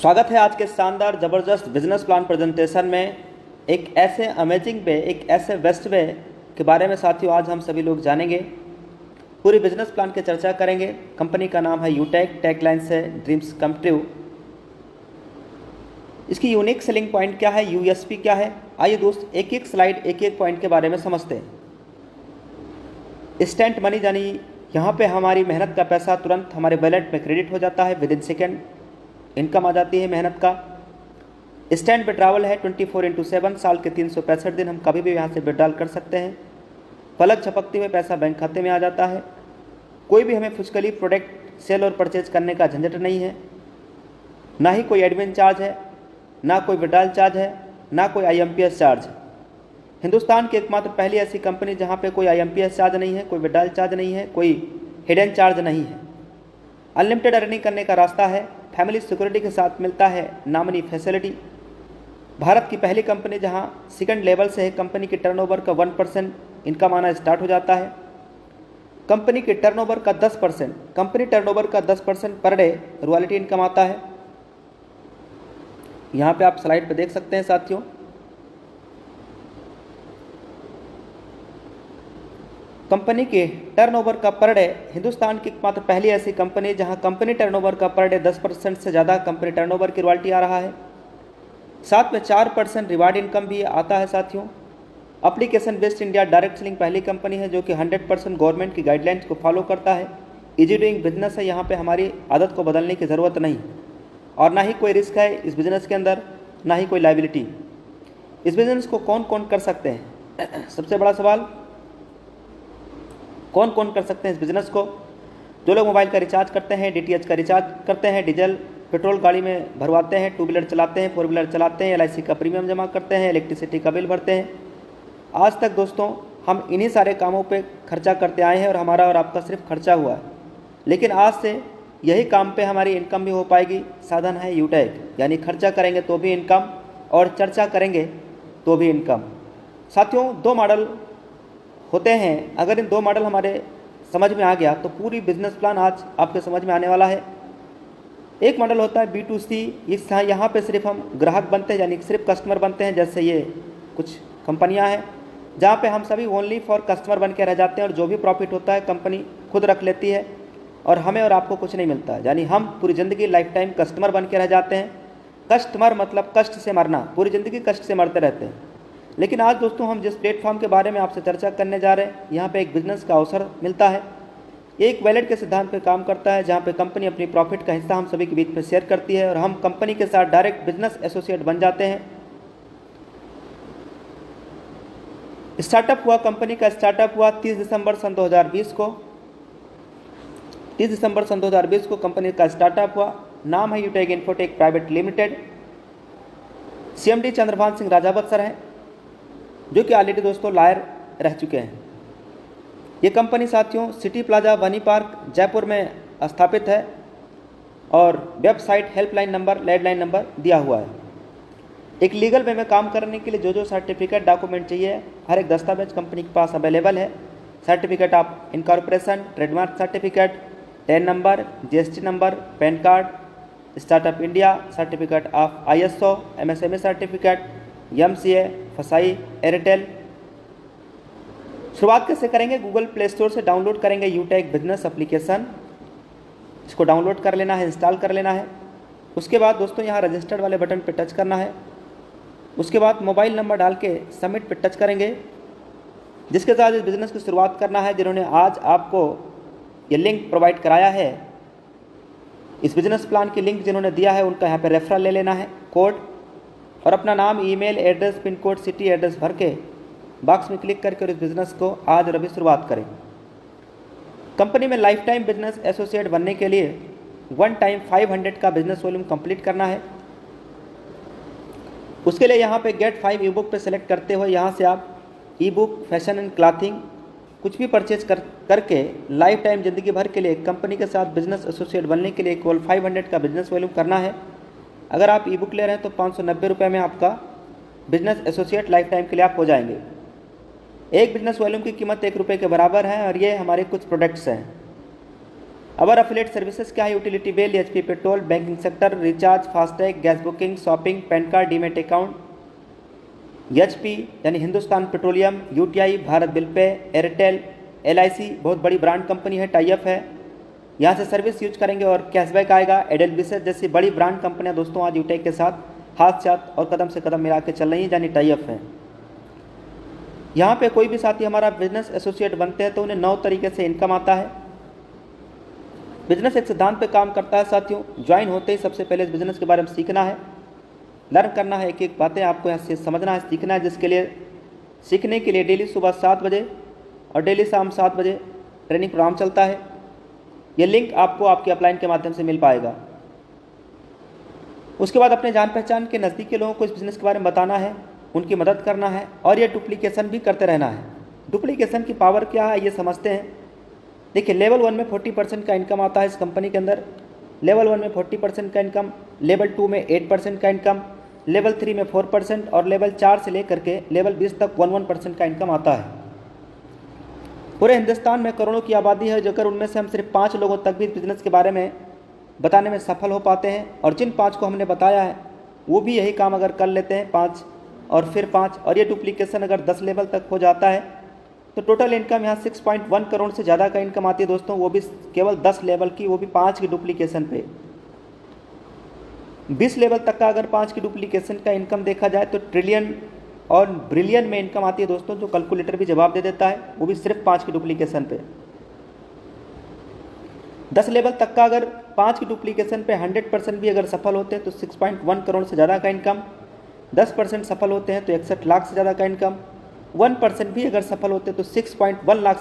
स्वागत है आज के शानदार ज़बरदस्त बिजनेस प्लान प्रेजेंटेशन में। एक ऐसे अमेजिंग वे, एक ऐसे बेस्ट वे के बारे में साथियों आज हम सभी लोग जानेंगे। पूरी बिजनेस प्लान की चर्चा करेंगे। कंपनी का नाम है यूटेक, टैगलाइन से ड्रीम्स कम ट्रू। इसकी यूनिक सेलिंग पॉइंट क्या है, यूएसपी क्या है, आइए दोस्त एक एक स्लाइड एक एक पॉइंट के बारे में समझते हैं। इंस्टेंट मनी यानी यहाँ पे हमारी मेहनत का पैसा तुरंत हमारे वॉलेट में क्रेडिट हो जाता है, विद इन सेकेंड इनकम आ जाती है मेहनत का। इंस्टेंट विड्रॉवल है 24/7, साल के 365 दिन हम कभी भी यहाँ से विड्रॉल कर सकते हैं। पलक झपकते हुए पैसा बैंक खाते में आ जाता है। कोई भी हमें फिजिकली प्रोडक्ट सेल और परचेज करने का झंझट नहीं है, ना ही कोई एडमिन चार्ज है, ना कोई विड्रॉल चार्ज है, ना कोई IMPS चार्ज। हिंदुस्तान की एकमात्र पहली ऐसी कंपनी जहाँ पे कोई IMPS चार्ज नहीं है, कोई विड्रॉल चार्ज नहीं है, कोई हिडन चार्ज नहीं है। अनलिमिटेड अर्निंग करने का रास्ता है, फैमिली सिक्योरिटी के साथ मिलता है नॉमिनी फैसिलिटी। भारत की पहली कंपनी जहां सेकंड लेवल से है कंपनी के टर्नओवर का 1% इनकम आना स्टार्ट हो जाता है। कंपनी के टर्नओवर का 10% पर डे रॉयल्टी इनकम आता है। यहाँ पे आप स्लाइड पे देख सकते हैं साथियों। कंपनी के टर्नओवर का पर डे, हिंदुस्तान की मात्र पहली ऐसी कंपनी जहां कंपनी टर्नओवर का पर डे 10% से ज़्यादा कंपनी टर्नओवर की रॉयल्टी आ रहा है। साथ में 4% रिवार्ड इनकम भी आता है साथियों। Application based India direct selling पहली कंपनी है जो कि 100% गवर्नमेंट की गाइडलाइंस को फॉलो करता है। इजी डूइंग बिजनेस है, यहाँ पे हमारी आदत को बदलने की ज़रूरत नहीं और ना ही कोई रिस्क है इस बिज़नेस के अंदर, ना ही कोई लाइबिलिटी। इस बिज़नेस को कौन कौन कर सकते हैं, सबसे बड़ा सवाल कौन कौन कर सकते हैं इस बिज़नेस को। जो लोग मोबाइल का रिचार्ज करते हैं, DTH का रिचार्ज करते हैं, डीजल पेट्रोल गाड़ी में भरवाते हैं, 2 व्हीलर चलाते हैं, 4 व्हीलर चलाते हैं, LIC का प्रीमियम जमा करते हैं, इलेक्ट्रिसिटी का बिल भरते हैं। आज तक दोस्तों हम इन्हीं सारे कामों पे खर्चा करते आए हैं और हमारा और आपका सिर्फ खर्चा हुआ है, लेकिन आज से यही काम पे हमारी इनकम भी हो पाएगी। साधन है यूटेक, यानी खर्चा करेंगे तो भी इनकम और चर्चा करेंगे तो भी इनकम। साथियों 2 मॉडल होते हैं, अगर इन 2 मॉडल हमारे समझ में आ गया तो पूरी बिजनेस प्लान आज आपके समझ में आने वाला है। एक मॉडल होता है B2C, यहाँ पे सिर्फ हम ग्राहक बनते हैं, यानी सिर्फ कस्टमर बनते हैं। जैसे ये कुछ कंपनियां हैं जहाँ पे हम सभी ओनली फॉर कस्टमर बन के रह जाते हैं और जो भी प्रॉफिट होता है कंपनी खुद रख लेती है और हमें और आपको कुछ नहीं मिलता है, यानी हम पूरी ज़िंदगी लाइफ टाइम कस्टमर बन के रह जाते हैं। कस्टमर मतलब कष्ट से मरना, पूरी ज़िंदगी कष्ट से मरते रहते हैं। लेकिन आज दोस्तों हम जिस प्लेटफॉर्म के बारे में आपसे चर्चा करने जा रहे हैं, यहाँ पे एक बिजनेस का अवसर मिलता है। एक वैलेट के सिद्धांत पे काम करता है, जहाँ पे कंपनी अपनी प्रॉफिट का हिस्सा हम सभी के बीच में शेयर करती है और हम कंपनी के साथ डायरेक्ट बिजनेस एसोसिएट बन जाते हैं। स्टार्टअप हुआ, कंपनी का स्टार्टअप हुआ 30 दिसंबर सन 2020 को। 30 दिसंबर सन 2020 को कंपनी का स्टार्टअप हुआ। नाम है Utech infotech private limited. CMD Chandrabhan Singh Rajawat sir हैं, जो कि ऑलरेडी दोस्तों लॉयर रह चुके हैं। ये कंपनी साथियों सिटी प्लाजा बनी पार्क जयपुर में स्थापित है और website, helpline number, landline number दिया हुआ है। एक लीगल वे में काम करने के लिए जो सर्टिफिकेट डॉक्यूमेंट चाहिए, हर एक दस्तावेज कंपनी के पास अवेलेबल है। Certificate of incorporation, trademark certificate, ten number, GST number, pan card, startup India, certificate of ISO, MSME certificate, MCA, फसाई, एयरटेल। शुरुआत कैसे करेंगे, गूगल प्ले स्टोर से डाउनलोड करेंगे यूटेक बिजनेस एप्लीकेशन। इसको डाउनलोड कर लेना है, इंस्टॉल कर लेना है। उसके बाद दोस्तों यहाँ रजिस्टर्ड वाले बटन पे टच करना है। उसके बाद मोबाइल नंबर डाल के सबमिट पे टच करेंगे, जिसके साथ इस बिज़नेस की शुरुआत करना है। जिन्होंने आज आपको ये लिंक प्रोवाइड कराया है, इस बिज़नेस प्लान की लिंक जिन्होंने दिया है, उनका यहाँ पे रेफरल ले लेना है, कोड और अपना नाम, email address, pin code, city address भर के बॉक्स में क्लिक करके और इस बिज़नेस को आज और अभी शुरुआत करें। कंपनी में लाइफ टाइम बिजनेस एसोसिएट बनने के लिए 1 टाइम 500 का बिजनेस वॉल्यूम कंप्लीट करना है। उसके लिए यहाँ पे गेट 5 ई-बुक पे सेलेक्ट करते हुए यहाँ से आप ई-बुक, फैशन एंड क्लॉथिंग कुछ भी परचेज करके लाइफ टाइम ज़िंदगी भर के लिए कंपनी के साथ बिजनेस एसोसिएट बनने के लिए केवल 500 का बिजनेस वॉल्यूम करना है। अगर आप ई-बुक ले रहे हैं तो 590 रुपये में आपका बिजनेस एसोसिएट लाइफ टाइम के लिए आप हो जाएंगे। एक बिजनेस वॉल्यूम की कीमत 1 रुपये के बराबर है और ये हमारे कुछ प्रोडक्ट्स हैं। अवर अफिलेट सर्विसेज क्या है? Utility bill, HP petrol, banking sector, recharge, FASTag, gas booking, shopping, PAN card, demat account. HP यानी Hindustan petroleum, UTI, Bharat bill pay, Airtel, LIC बहुत बड़ी ब्रांड कंपनी है, टाई अप है, यहाँ से सर्विस यूज करेंगे और कैशबैक आएगा। एडेलविसेस जैसी बड़ी ब्रांड कंपनियां दोस्तों आज यूटेक के साथ हाथ और कदम से कदम मिला के चल रही हैं, यानी टाई अप है। यहाँ पे कोई भी साथी हमारा बिजनेस एसोसिएट बनते हैं तो उन्हें 9 तरीके से इनकम आता है। बिजनेस एक सिद्धांत पे काम करता है साथियों। ज्वाइन होते ही सबसे पहले इस बिजनेस के बारे में सीखना है, लर्न करना है, एक एक बातें आपको यहाँ से समझना है, सीखना है, जिसके लिए सीखने के लिए डेली सुबह 7 बजे और डेली शाम 7 बजे ट्रेनिंग प्रोग्राम चलता है। ये लिंक आपको आपके अपलाइन के माध्यम से मिल पाएगा। उसके बाद अपने जान पहचान के नज़दीकी लोगों को इस बिज़नेस के बारे में बताना है, उनकी मदद करना है और ये डुप्लीकेशन भी करते रहना है। डुप्लीकेशन की पावर क्या है ये समझते हैं। देखिए, लेवल 1 में 40% का इनकम आता है इस कंपनी के अंदर। लेवल 1 में 40% का इनकम, लेवल 2 में 8% का इनकम, लेवल 3 में 4% और लेवल 4 से लेकर के लेवल 20 तक 11% का इनकम आता है। पूरे हिंदुस्तान में करोड़ों की आबादी है, जो उनमें से हम सिर्फ 5 लोगों तक भी बिजनेस के बारे में बताने में सफल हो पाते हैं। और जिन 5 को हमने बताया है वो भी यही काम अगर कर लेते हैं, 5 और फिर 5, और ये डुप्लीकेशन अगर 10 लेवल तक हो जाता है तो टोटल इनकम यहाँ 6.1 करोड़ से ज़्यादा का इनकम आती है दोस्तों, वो भी केवल 10 लेवल की, वो भी 5 की डुप्लीकेशन पे। 20 लेवल तक का अगर 5 की डुप्लीकेशन का इनकम देखा जाए तो ट्रिलियन और ब्रिलियन में इनकम आती है दोस्तों, जो कैलकुलेटर भी जवाब दे देता है, वो भी सिर्फ 5 की डुप्लीकेशन पे। 10 लेवल तक का अगर 5 की डुप्लीकेशन पे 100% भी अगर सफल होते हैं तो 6.1 करोड़ से ज़्यादा का इनकम। 10% सफल होते हैं तो 61 लाख से ज़्यादा का इनकम। 1% भी अगर सफल होते हैं तो 6.1 लाख